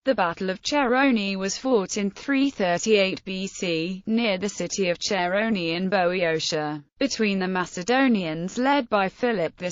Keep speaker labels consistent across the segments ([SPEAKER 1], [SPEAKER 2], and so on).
[SPEAKER 1] The Battle of Chaeronea was fought in 338 BC, near the city of Chaeronea in Boeotia, between the Macedonians led by Philip II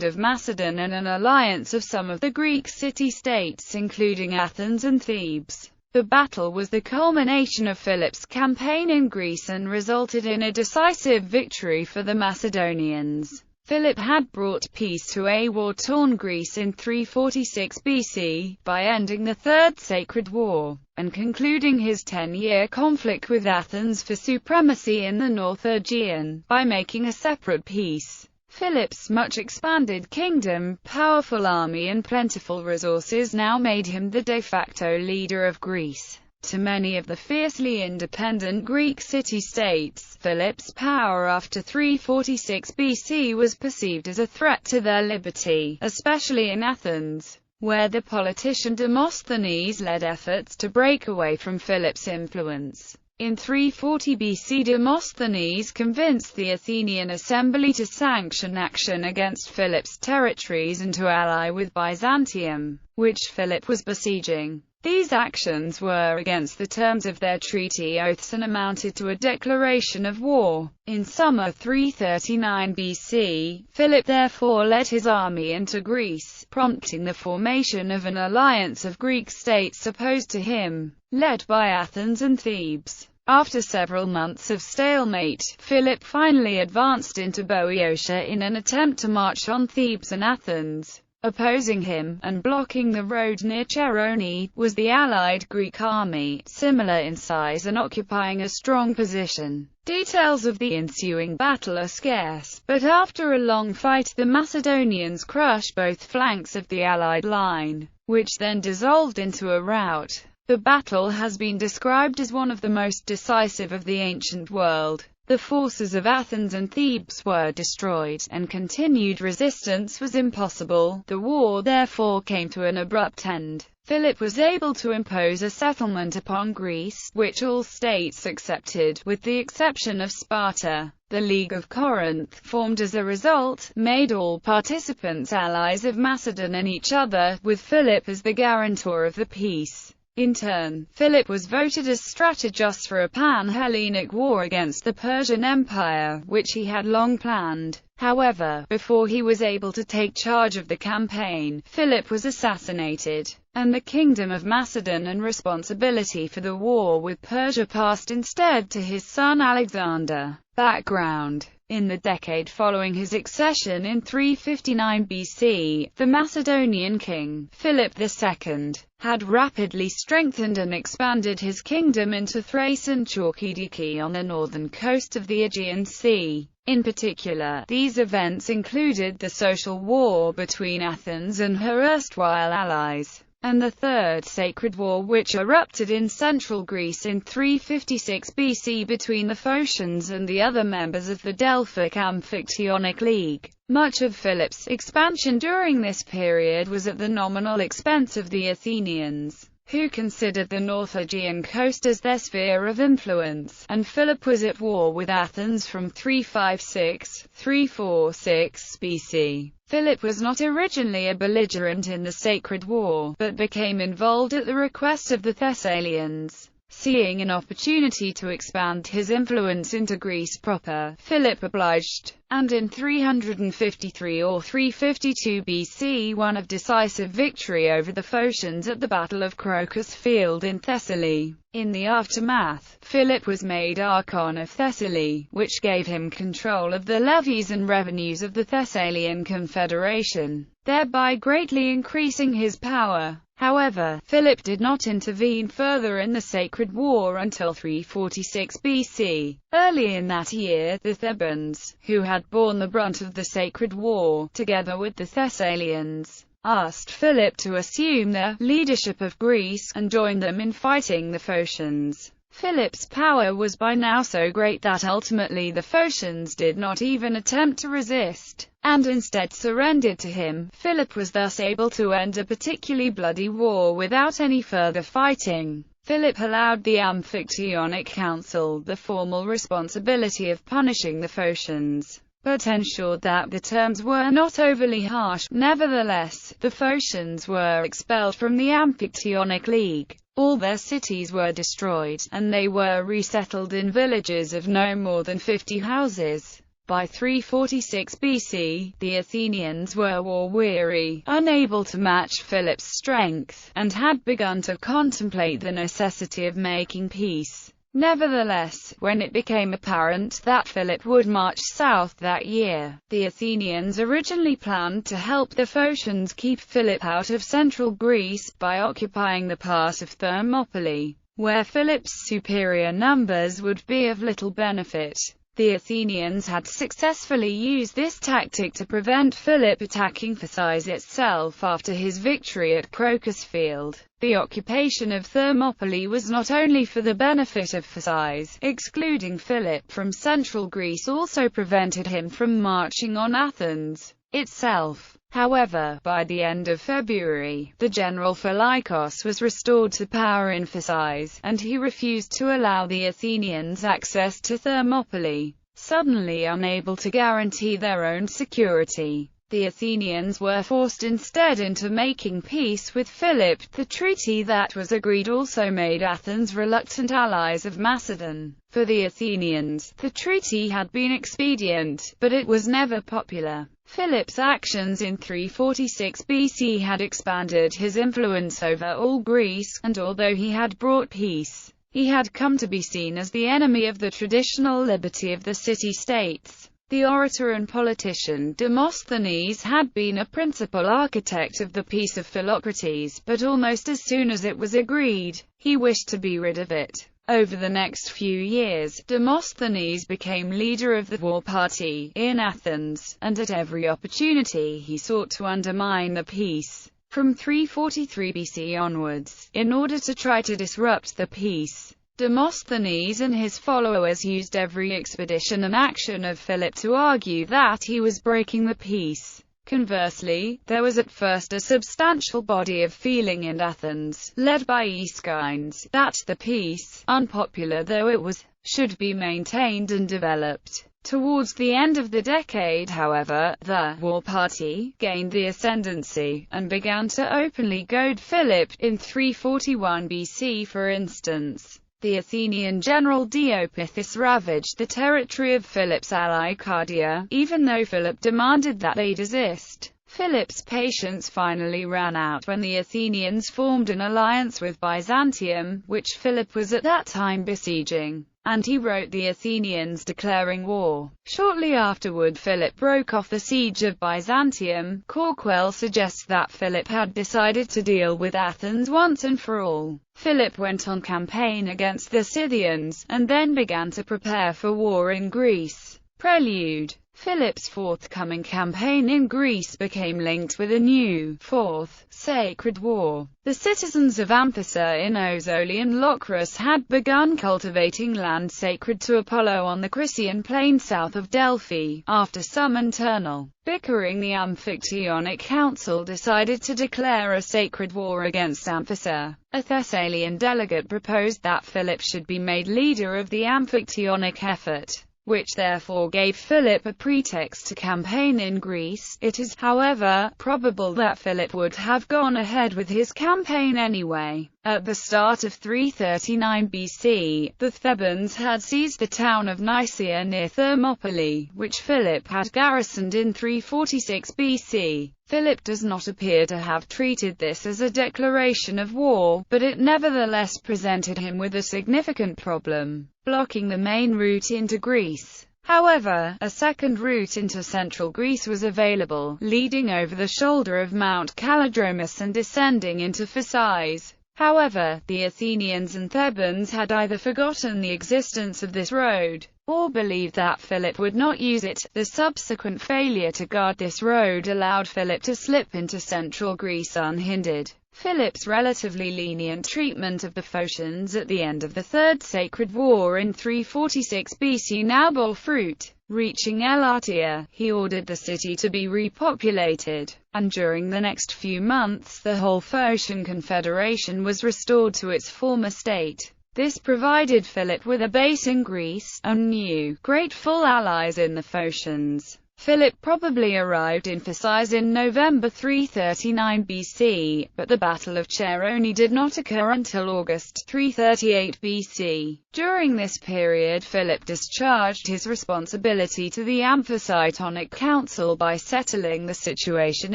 [SPEAKER 1] of Macedon and an alliance of some of the Greek city-states including Athens and Thebes. The battle was the culmination of Philip's campaign in Greece and resulted in a decisive victory for the Macedonians. Philip had brought peace to a war-torn Greece in 346 BC, by ending the Third Sacred War, and concluding his 10-year conflict with Athens for supremacy in the North Aegean, by making a separate peace. Philip's much-expanded kingdom, powerful army and plentiful resources now made him the de facto leader of Greece. To many of the fiercely independent Greek city-states, Philip's power after 346 BC was perceived as a threat to their liberty, especially in Athens, where the politician Demosthenes led efforts to break away from Philip's influence. In 340 BC, Demosthenes convinced the Athenian assembly to sanction action against Philip's territories and to ally with Byzantium, which Philip was besieging. These actions were against the terms of their treaty oaths and amounted to a declaration of war. In summer 339 BC, Philip therefore led his army into Greece, prompting the formation of an alliance of Greek states opposed to him, led by Athens and Thebes. After several months of stalemate, Philip finally advanced into Boeotia in an attempt to march on Thebes and Athens. Opposing him, and blocking the road near Chaeronea, was the allied Greek army, similar in size and occupying a strong position. Details of the ensuing battle are scarce, but after a long fight the Macedonians crushed both flanks of the allied line, which then dissolved into a rout. The battle has been described as one of the most decisive of the ancient world. The forces of Athens and Thebes were destroyed, and continued resistance was impossible. The war therefore came to an abrupt end. Philip was able to impose a settlement upon Greece, which all states accepted, with the exception of Sparta. The League of Corinth, formed as a result, made all participants allies of Macedon and each other, with Philip as the guarantor of the peace. In turn, Philip was voted as strategist for a pan-Hellenic war against the Persian Empire, which he had long planned. However, before he was able to take charge of the campaign, Philip was assassinated, and the kingdom of Macedon and responsibility for the war with Persia passed instead to his son Alexander. Background: in the decade following his accession in 359 BC, the Macedonian king, Philip II, had rapidly strengthened and expanded his kingdom into Thrace and Chalkidiki on the northern coast of the Aegean Sea. In particular, these events included the social war between Athens and her erstwhile allies, and the Third Sacred War, which erupted in central Greece in 356 BC between the Phocians and the other members of the Delphic Amphictyonic League. Much of Philip's expansion during this period was at the nominal expense of the Athenians, who considered the North Aegean coast as their sphere of influence, and Philip was at war with Athens from 356–346 BC. Philip was not originally a belligerent in the Sacred War, but became involved at the request of the Thessalians. Seeing an opportunity to expand his influence into Greece proper, Philip obliged, and in 353 or 352 BC won a decisive victory over the Phocians at the Battle of Crocus Field in Thessaly. In the aftermath, Philip was made Archon of Thessaly, which gave him control of the levies and revenues of the Thessalian Confederation, thereby greatly increasing his power. However, Philip did not intervene further in the Sacred War until 346 BC. Early in that year, the Thebans, who had borne the brunt of the Sacred War, together with the Thessalians, asked Philip to assume the leadership of Greece, and join them in fighting the Phocians. Philip's power was by now so great that ultimately the Phocians did not even attempt to resist, and instead surrendered to him. Philip was thus able to end a particularly bloody war without any further fighting. Philip allowed the Amphictyonic Council the formal responsibility of punishing the Phocians, but ensured that the terms were not overly harsh. Nevertheless, the Phocians were expelled from the Amphictyonic League. All their cities were destroyed, and they were resettled in villages of no more than 50 houses. By 346 BC, the Athenians were war-weary, unable to match Philip's strength, and had begun to contemplate the necessity of making peace. Nevertheless, when it became apparent that Philip would march south that year, the Athenians originally planned to help the Phocians keep Philip out of central Greece by occupying the pass of Thermopylae, where Philip's superior numbers would be of little benefit. The Athenians had successfully used this tactic to prevent Philip attacking Phasis itself after his victory at Crocus Field. The occupation of Thermopylae was not only for the benefit of Phasis. Excluding Philip from central Greece also prevented him from marching on Athens itself. However, by the end of February, the general Philykos was restored to power in Phasis, and he refused to allow the Athenians access to Thermopylae. Suddenly unable to guarantee their own security, the Athenians were forced instead into making peace with Philip. The treaty that was agreed also made Athens reluctant allies of Macedon. For the Athenians, the treaty had been expedient, but it was never popular. Philip's actions in 346 BC had expanded his influence over all Greece, and although he had brought peace, he had come to be seen as the enemy of the traditional liberty of the city-states. The orator and politician Demosthenes had been a principal architect of the peace of Philocrates, but almost as soon as it was agreed, he wished to be rid of it. Over the next few years, Demosthenes became leader of the war party in Athens, and at every opportunity he sought to undermine the peace. From 343 BC onwards, in order to try to disrupt the peace, Demosthenes and his followers used every expedition and action of Philip to argue that he was breaking the peace. Conversely, there was at first a substantial body of feeling in Athens, led by Aeschines, that the peace, unpopular though it was, should be maintained and developed. Towards the end of the decade, however, the war party gained the ascendancy, and began to openly goad Philip. In 341 BC, for instance, the Athenian general Diopeithus ravaged the territory of Philip's ally Cardia, even though Philip demanded that they desist. Philip's patience finally ran out when the Athenians formed an alliance with Byzantium, which Philip was at that time besieging, and he wrote the Athenians declaring war. Shortly afterward Philip broke off the siege of Byzantium. Corquel suggests that Philip had decided to deal with Athens once and for all. Philip went on campaign against the Scythians, and then began to prepare for war in Greece. Prelude. Philip's forthcoming campaign in Greece became linked with a new, fourth, sacred war. The citizens of Amphissa in Ozolian Locris had begun cultivating land sacred to Apollo on the Chrysian plain south of Delphi. After some internal bickering, the Amphictyonic Council decided to declare a sacred war against Amphissa. A Thessalian delegate proposed that Philip should be made leader of the Amphictyonic effort, which therefore gave Philip a pretext to campaign in Greece. It is, however, probable that Philip would have gone ahead with his campaign anyway. At the start of 339 BC, the Thebans had seized the town of Nicaea near Thermopylae, which Philip had garrisoned in 346 BC. Philip does not appear to have treated this as a declaration of war, but it nevertheless presented him with a significant problem, blocking the main route into Greece. However, a second route into central Greece was available, leading over the shoulder of Mount Calidromus and descending into Phasis. However, the Athenians and Thebans had either forgotten the existence of this road, or believed that Philip would not use it. The subsequent failure to guard this road allowed Philip to slip into central Greece unhindered. Philip's relatively lenient treatment of the Phocians at the end of the Third Sacred War in 346 BC now bore fruit. Reaching Elatia, he ordered the city to be repopulated, and during the next few months the whole Phocian confederation was restored to its former state. This provided Philip with a base in Greece, and new, grateful allies in the Phocians. Philip probably arrived in Phasis in November 339 BC, but the Battle of Chaeronea did not occur until August 338 BC. During this period, Philip discharged his responsibility to the Amphictyonic Council by settling the situation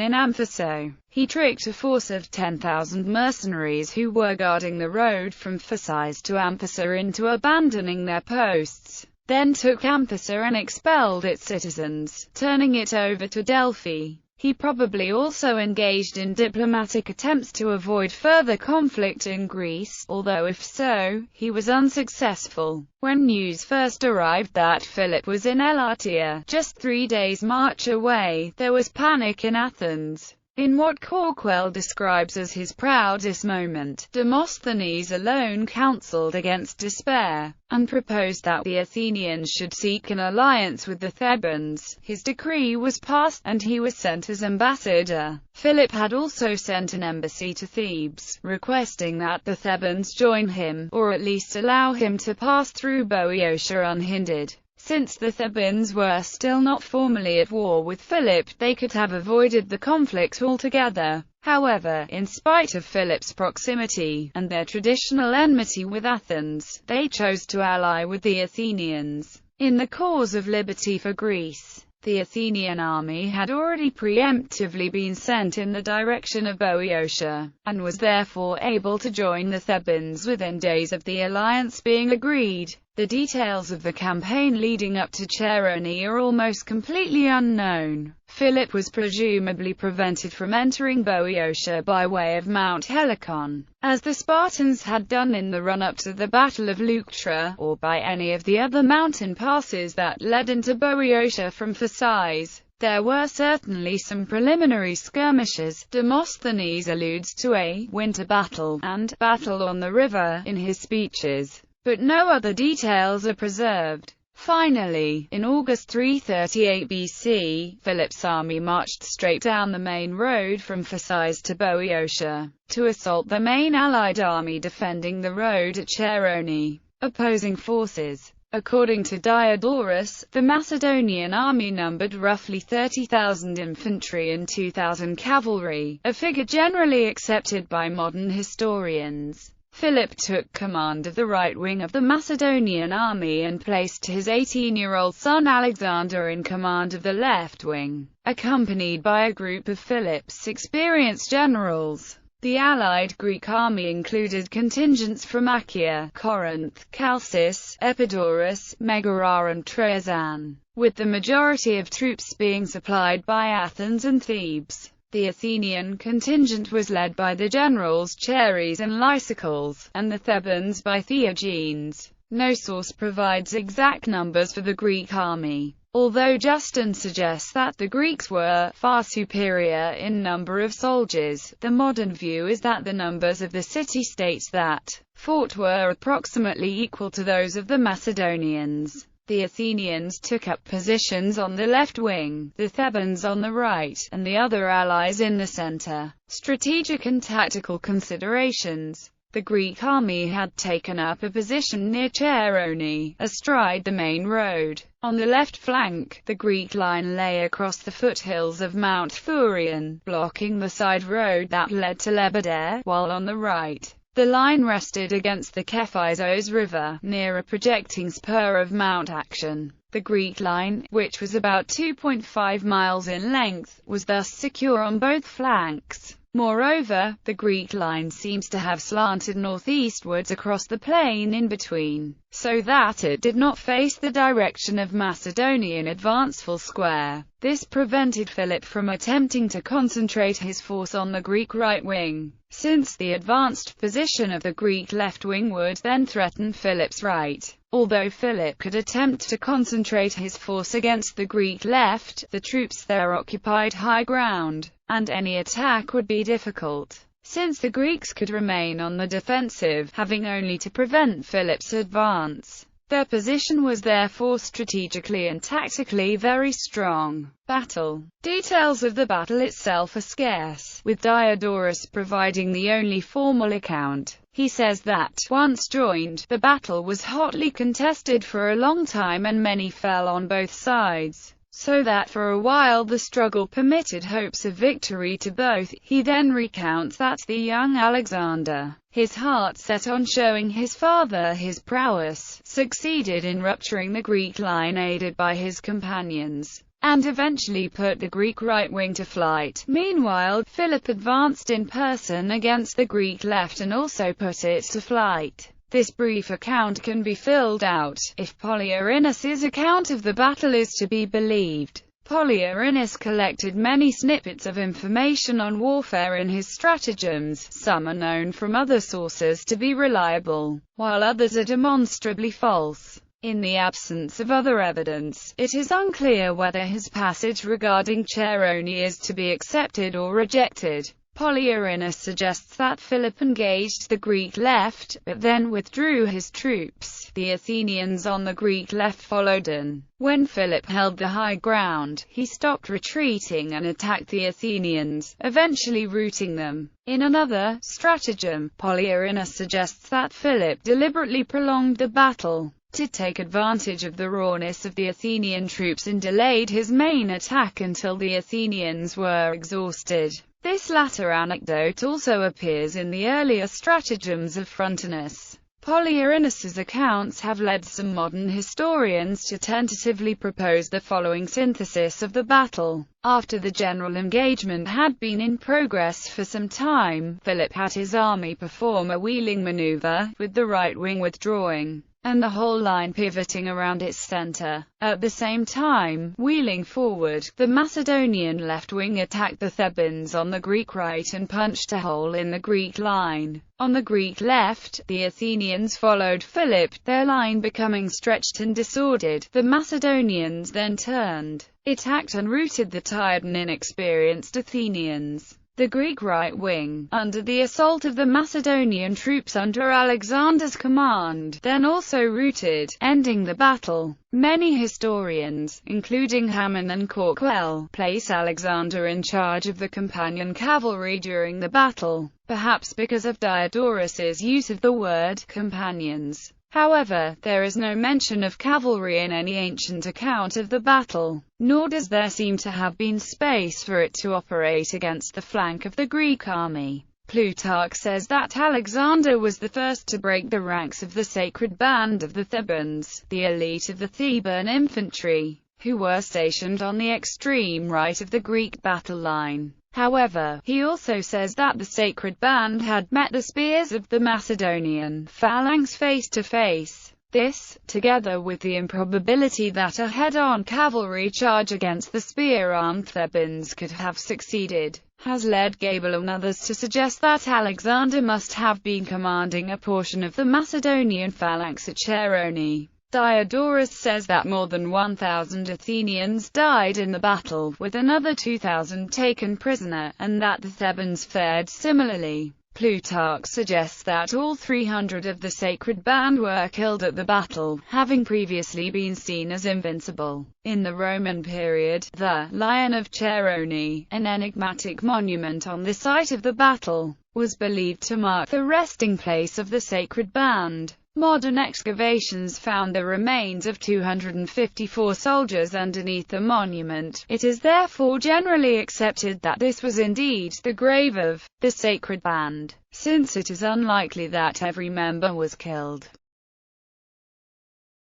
[SPEAKER 1] in Amphiso. He tricked a force of 10,000 mercenaries who were guarding the road from Phasis to Amphiso into abandoning their posts, then took Amphiso and expelled its citizens, turning it over to Delphi. He probably also engaged in diplomatic attempts to avoid further conflict in Greece, although if so, he was unsuccessful. When news first arrived that Philip was in Elatia, just 3 days' march away, there was panic in Athens. In what Corkwell describes as his proudest moment, Demosthenes alone counseled against despair, and proposed that the Athenians should seek an alliance with the Thebans. His decree was passed, and he was sent as ambassador. Philip had also sent an embassy to Thebes, requesting that the Thebans join him, or at least allow him to pass through Boeotia unhindered. Since the Thebans were still not formally at war with Philip, they could have avoided the conflict altogether. However, in spite of Philip's proximity, and their traditional enmity with Athens, they chose to ally with the Athenians in the cause of liberty for Greece. The Athenian army had already preemptively been sent in the direction of Boeotia, and was therefore able to join the Thebans within days of the alliance being agreed. The details of the campaign leading up to Chaeronea are almost completely unknown. Philip was presumably prevented from entering Boeotia by way of Mount Helicon, as the Spartans had done in the run-up to the Battle of Leuctra, or by any of the other mountain passes that led into Boeotia from Phasis. There were certainly some preliminary skirmishes. Demosthenes alludes to a winter battle and battle on the river in his speeches, but no other details are preserved. Finally, in August 338 BC, Philip's army marched straight down the main road from Phasis to Boeotia, to assault the main allied army defending the road at Chaeronea. Opposing forces. According to Diodorus, the Macedonian army numbered roughly 30,000 infantry and 2,000 cavalry, a figure generally accepted by modern historians. Philip took command of the right wing of the Macedonian army and placed his 18-year-old son Alexander in command of the left wing, accompanied by a group of Philip's experienced generals. The allied Greek army included contingents from Achaia, Corinth, Chalcis, Epidaurus, Megara and Troezen, with the majority of troops being supplied by Athens and Thebes. The Athenian contingent was led by the generals Chares and Lysicles, and the Thebans by Theogenes. No source provides exact numbers for the Greek army, although Justin suggests that the Greeks were far superior in number of soldiers. The modern view is that the numbers of the city-states that fought were approximately equal to those of the Macedonians. The Athenians took up positions on the left wing, the Thebans on the right, and the other allies in the center. Strategic and tactical considerations. The Greek army had taken up a position near Chaeronea, astride the main road. On the left flank, the Greek line lay across the foothills of Mount Thurion, blocking the side road that led to Lebadea, while on the right, the line rested against the Kephisos River, near a projecting spur of Mount Action. The Greek line, which was about 2.5 miles in length, was thus secure on both flanks. Moreover, the Greek line seems to have slanted northeastwards across the plain in between, so that it did not face the direction of Macedonian advance full square. This prevented Philip from attempting to concentrate his force on the Greek right wing, since the advanced position of the Greek left wing would then threaten Philip's right. Although Philip could attempt to concentrate his force against the Greek left, the troops there occupied high ground, and any attack would be difficult, since the Greeks could remain on the defensive, having only to prevent Philip's advance. Their position was therefore strategically and tactically very strong. Battle. Details of the battle itself are scarce, with Diodorus providing the only formal account. He says that, once joined, the battle was hotly contested for a long time and many fell on both sides, so that for a while the struggle permitted hopes of victory to both. He then recounts that the young Alexander, his heart set on showing his father his prowess, succeeded in rupturing the Greek line aided by his companions, and eventually put the Greek right wing to flight. Meanwhile, Philipp advanced in person against the Greek left and also put it to flight. This brief account can be filled out, if Polyarinus's account of the battle is to be believed. Polyarinus collected many snippets of information on warfare in his stratagems. Some are known from other sources to be reliable, while others are demonstrably false. In the absence of other evidence, it is unclear whether his passage regarding Chaeronea is to be accepted or rejected. Polyarinus suggests that Philip engaged the Greek left, but then withdrew his troops. The Athenians on the Greek left followed in. When Philip held the high ground, he stopped retreating and attacked the Athenians, eventually routing them. In another stratagem, Polyarinus suggests that Philip deliberately prolonged the battle to take advantage of the rawness of the Athenian troops and delayed his main attack until the Athenians were exhausted. This latter anecdote also appears in the earlier stratagems of Frontinus. Polyarinus's accounts have led some modern historians to tentatively propose the following synthesis of the battle. After the general engagement had been in progress for some time, Philip had his army perform a wheeling maneuver, with the right wing withdrawing, and the whole line pivoting around its center. At the same time, wheeling forward, the Macedonian left wing attacked the Thebans on the Greek right and punched a hole in the Greek line. On the Greek left, the Athenians followed Philip, their line becoming stretched and disordered. The Macedonians then turned, attacked and routed the tired and inexperienced Athenians. The Greek right wing, under the assault of the Macedonian troops under Alexander's command, then also routed, ending the battle. Many historians, including Hammond and Corkwell, place Alexander in charge of the companion cavalry during the battle, perhaps because of Diodorus's use of the word companions. However, there is no mention of cavalry in any ancient account of the battle, nor does there seem to have been space for it to operate against the flank of the Greek army. Plutarch says that Alexander was the first to break the ranks of the sacred band of the Thebans, the elite of the Theban infantry, who were stationed on the extreme right of the Greek battle line. However, he also says that the sacred band had met the spears of the Macedonian phalanx face to face. This, together with the improbability that a head-on cavalry charge against the spear-armed Thebans could have succeeded, has led Gabel and others to suggest that Alexander must have been commanding a portion of the Macedonian phalanx at Chaeronea. Diodorus says that more than 1,000 Athenians died in the battle, with another 2,000 taken prisoner, and that the Thebans fared similarly. Plutarch suggests that all 300 of the sacred band were killed at the battle, having previously been seen as invincible. In the Roman period, the Lion of Tyranny, an enigmatic monument on the site of the battle, was believed to mark the resting place of the sacred band. Modern excavations found the remains of 254 soldiers underneath the monument. It is therefore generally accepted that this was indeed the grave of the sacred band, since it is unlikely that every member was killed.